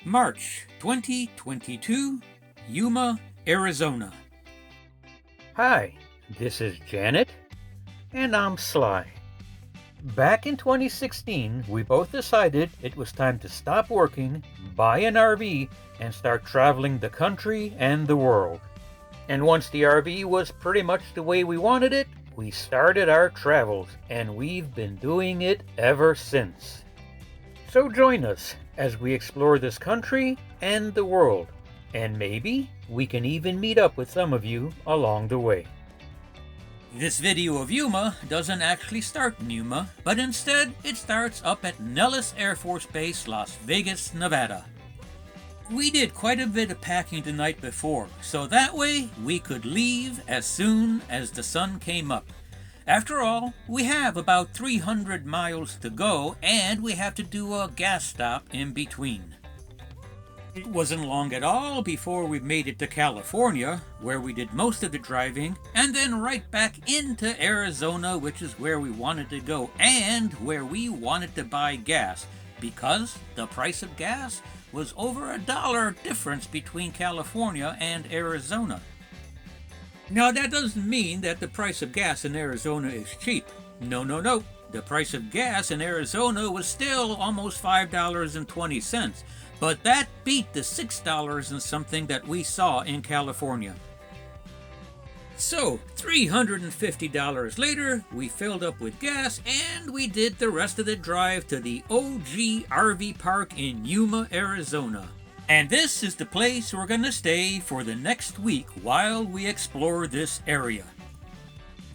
March 2022, Yuma, Arizona. Hi, this is Janet, and I'm Sly. Back in 2016, we both decided it was time to stop working, buy an RV, and start traveling the country and the world. And once the RV was pretty much the way we wanted it, we started our travels, and we've been doing it ever since. So join us as we explore this country and the world, and maybe we can even meet up with some of you along the way. This video of Yuma doesn't actually start in Yuma, but instead it starts up at Nellis Air Force Base, Las Vegas, Nevada. We did quite a bit of packing the night before, so that way we could leave as soon as the sun came up. After all, we have about 300 miles to go, and we have to do a gas stop in between. It wasn't long at all before we made it to California, where we did most of the driving, and then right back into Arizona, which is where we wanted to go, and where we wanted to buy gas, because the price of gas was over $1 difference between California and Arizona. Now, that doesn't mean that the price of gas in Arizona is cheap. No. The price of gas in Arizona was still almost $5.20, but that beat the $6 and something that we saw in California. So, $350 later, we filled up with gas and we did the rest of the drive to the OG RV park in Yuma, Arizona. And this is the place we're going to stay for the next week while we explore this area.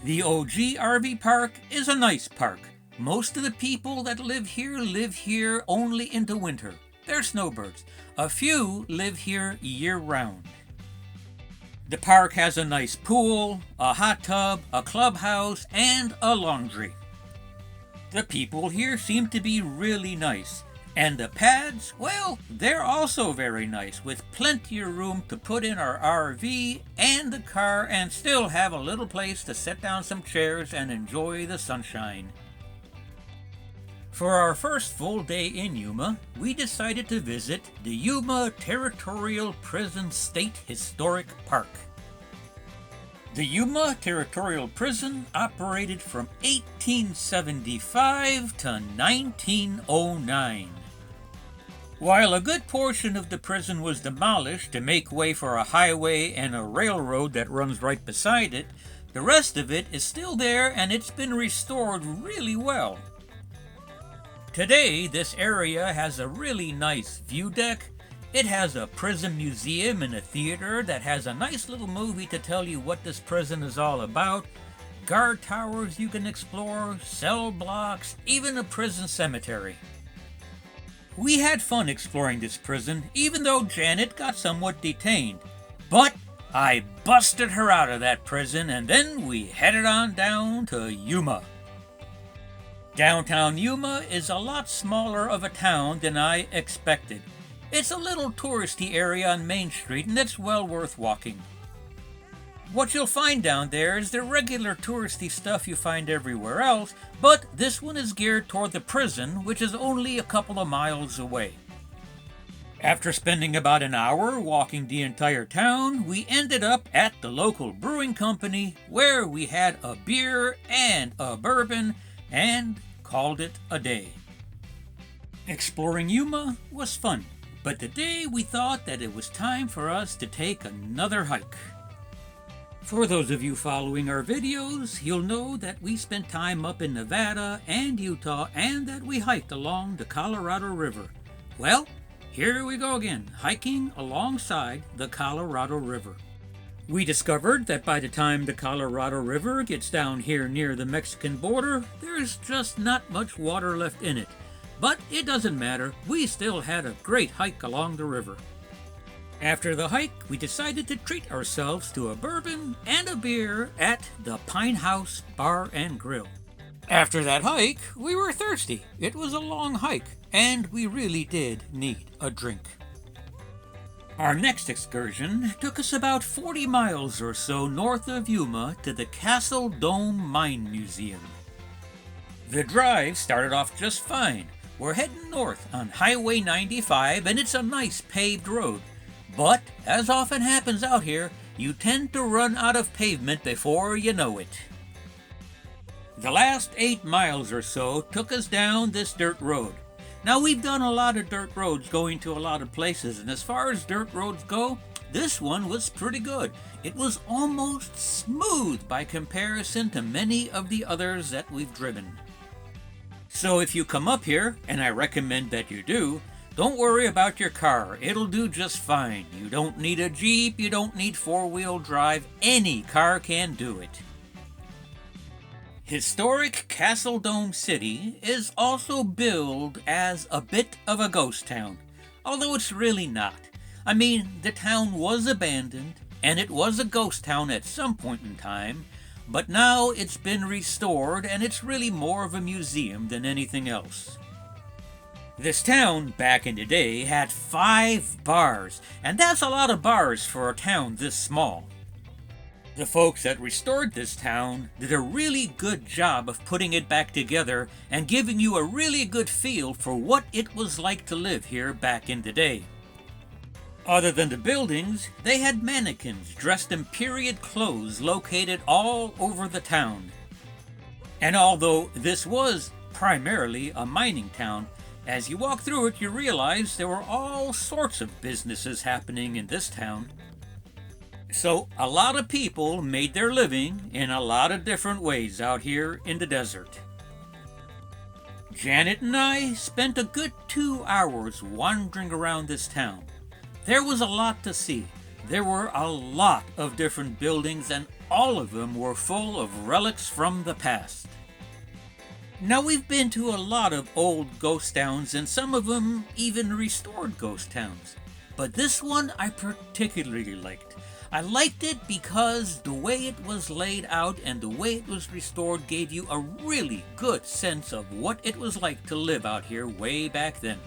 The OG RV park is a nice park. Most of the people that live here only in the winter. They're snowbirds. A few live here year-round. The park has a nice pool, a hot tub, a clubhouse, and a laundry. The people here seem to be really nice. And the pads, well, they're also very nice, with plenty of room to put in our RV and the car and still have a little place to set down some chairs and enjoy the sunshine. For our first full day in Yuma, we decided to visit the Yuma Territorial Prison State Historic Park. The Yuma Territorial Prison operated from 1875 to 1909. While a good portion of the prison was demolished to make way for a highway and a railroad that runs right beside it, the rest of it is still there and it's been restored really well. Today, this area has a really nice view deck. It has a prison museum and a theater that has a nice little movie to tell you what this prison is all about, guard towers you can explore, cell blocks, even a prison cemetery. We had fun exploring this prison, even though Janet got somewhat detained. But I busted her out of that prison, and then we headed on down to Yuma. Downtown Yuma is a lot smaller of a town than I expected. It's a little touristy area on Main Street, and it's well worth walking. What you'll find down there is the regular touristy stuff you find everywhere else, but this one is geared toward the prison, which is only a couple of miles away. After spending about an hour walking the entire town, we ended up at the local brewing company, where we had a beer and a bourbon, and called it a day. Exploring Yuma was fun, but today we thought that it was time for us to take another hike. For those of you following our videos, you'll know that we spent time up in Nevada and Utah and that we hiked along the Colorado River. Well, here we go again, hiking alongside the Colorado River. We discovered that by the time the Colorado River gets down here near the Mexican border, there's just not much water left in it. But it doesn't matter, we still had a great hike along the river. After the hike, we decided to treat ourselves to a bourbon and a beer at the Pint House Bar and Grill. After that hike, we were thirsty. It was a long hike, and we really did need a drink. Our next excursion took us about 40 miles or so north of Yuma to the Castle Dome Mine Museum. The drive started off just fine. We're heading north on Highway 95 and it's a nice paved road. But, as often happens out here, you tend to run out of pavement before you know it. The last 8 miles or so took us down this dirt road. Now we've done a lot of dirt roads going to a lot of places, and as far as dirt roads go, this one was pretty good. It was almost smooth by comparison to many of the others that we've driven. So if you come up here, and I recommend that you do, don't worry about your car. It'll do just fine. You don't need a Jeep, you don't need 4-wheel drive. Any car can do it. Historic Castle Dome City is also billed as a bit of a ghost town, although it's really not. I mean, the town was abandoned, and it was a ghost town at some point in time, but now it's been restored and it's really more of a museum than anything else. This town, back in the day, had 5 bars, and that's a lot of bars for a town this small. The folks that restored this town did a really good job of putting it back together and giving you a really good feel for what it was like to live here back in the day. Other than the buildings, they had mannequins dressed in period clothes located all over the town. And although this was primarily a mining town, as you walk through it you realize there were all sorts of businesses happening in this town. So a lot of people made their living in a lot of different ways out here in the desert. Janet and I spent a good 2 hours wandering around this town. There was a lot to see. There were a lot of different buildings and all of them were full of relics from the past. Now we've been to a lot of old ghost towns and some of them even restored ghost towns. But this one I particularly liked. I liked it because the way it was laid out and the way it was restored gave you a really good sense of what it was like to live out here way back then.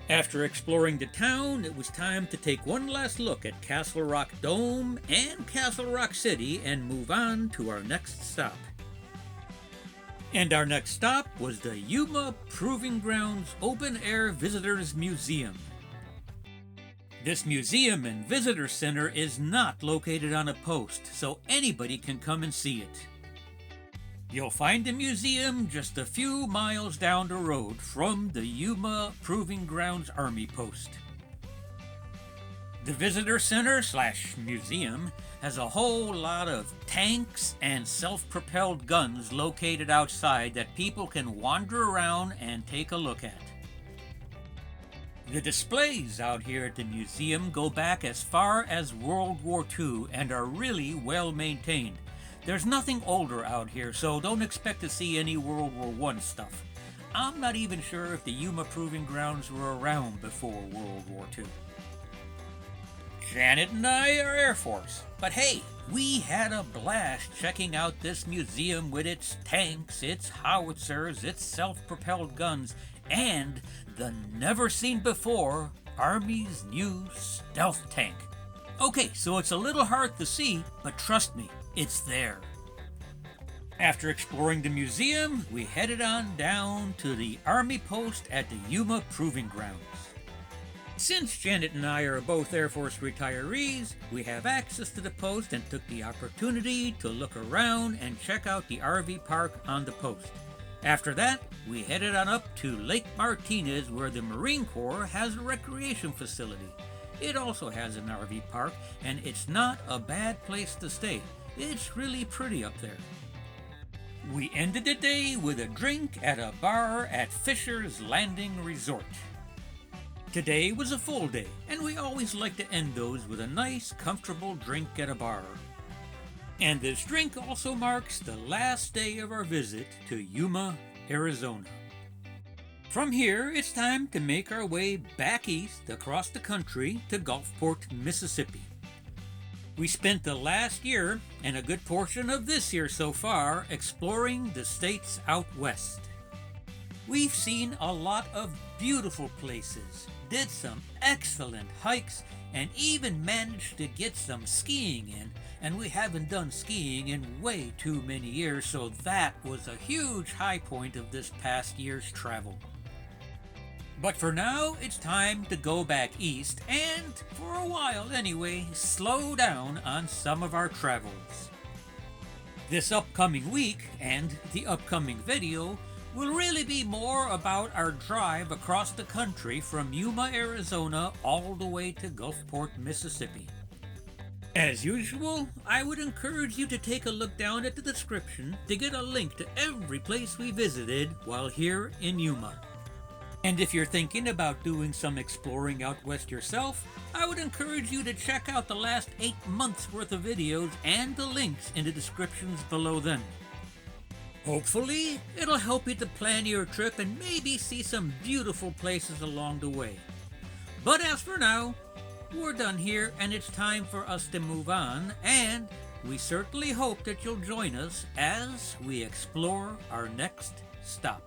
After exploring the town, it was time to take one last look at Castle Rock Dome and Castle Rock City and move on to our next stop. And our next stop was the Yuma Proving Grounds Open Air Visitors Museum. This museum and visitor center is not located on a post, so anybody can come and see it. You'll find the museum just a few miles down the road from the Yuma Proving Grounds Army Post. The visitor center / museum has a whole lot of tanks and self-propelled guns located outside that people can wander around and take a look at. The displays out here at the museum go back as far as World War II and are really well maintained. There's nothing older out here, so don't expect to see any World War I stuff. I'm not even sure if the Yuma Proving Grounds were around before World War II. Janet and I are Air Force, but hey, we had a blast checking out this museum with its tanks, its howitzers, its self-propelled guns, and the never-seen-before Army's new stealth tank. Okay, so it's a little hard to see, but trust me, it's there. After exploring the museum, we headed on down to the Army post at the Yuma Proving Grounds. Since Janet and I are both Air Force retirees, we have access to the post and took the opportunity to look around and check out the RV park on the post. After that, we headed on up to Lake Martinez where the Marine Corps has a recreation facility. It also has an RV park, and it's not a bad place to stay. It's really pretty up there. We ended the day with a drink at a bar at Fisher's Landing Resort. Today was a full day, and we always like to end those with a nice, comfortable drink at a bar. And this drink also marks the last day of our visit to Yuma, Arizona. From here, it's time to make our way back east across the country to Gulfport, Mississippi. We spent the last year, and a good portion of this year so far, exploring the states out west. We've seen a lot of beautiful places, did some excellent hikes and even managed to get some skiing in, and we haven't done skiing in way too many years, so that was a huge high point of this past year's travel. But for now, it's time to go back east and, for a while anyway, slow down on some of our travels. This upcoming week and the upcoming video will really be more about our drive across the country from Yuma, Arizona all the way to Gulfport, Mississippi. As usual, I would encourage you to take a look down at the description to get a link to every place we visited while here in Yuma. And if you're thinking about doing some exploring out west yourself, I would encourage you to check out the last 8 months worth of videos and the links in the descriptions below them. Hopefully, it'll help you to plan your trip and maybe see some beautiful places along the way. But as for now, we're done here and it's time for us to move on, and we certainly hope that you'll join us as we explore our next stop.